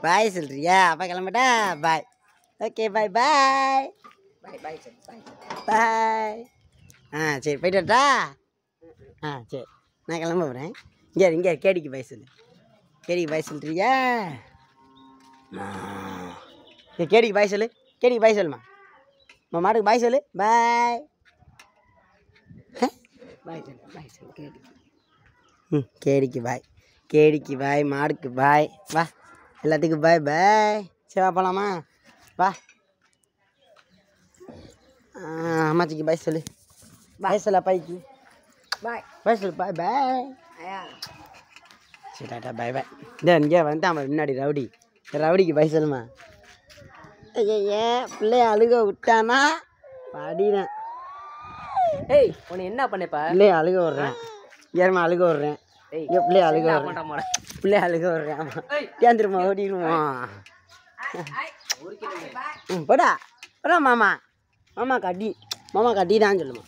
பாய் சொல்றியா? அப்பா கிளம்பட்டா? பாய். Okay bye பாய். பாய் பாய் சொல்லு பாய் பாய். சரி போயிட்டு வரட்டா? சரி நான் கிளம்ப போகிறேன். இங்கே கேடிக்கு பாய் சொல்லு. கேடிக்கு பாய் சொல்றியா? கேடிக்கு பாய் சொல்லு. கேடிக்கு பாய் சொல்லுமா. மாட்டுக்கு பாய் சொல்லு. பாய். பாய் சொல்லு கேடி. கேடிக்கு பாய். கேடிக்கு பாய். மாடுக்கு பாய். வா எல்லாத்துக்கும் பாய் பாய். சரி வா போகலாமா? வா. அம்மாச்சிக்கு பாய் சொல்லு. பாய் சொல்ல அப்பாய்க்கு. பாய் பாய் சொல்லு. பாய் பாய். சரி டாட்டா பாய் பாய். இங்கே வந்துட்டான் முன்னாடி ரவுடி. ரவுடிக்கு பாய் சொல்லுமா. ஐயா பிள்ளைய அழுக விட்டானா படினேன். ஏய் உன்னை என்ன பண்ணப்பா? பிள்ளைய அழுக விட்றேன். ஏறமா அழுக விட்றேன். இங்கே பிள்ளைய அழுக விட்றேன். பிள்ளைய அழுக விட்றேன். ஏன் திரும்ப ஓடிடுவோம். போடா போடா மாமா. மாமா கட்டி தான் சொல்லுமா.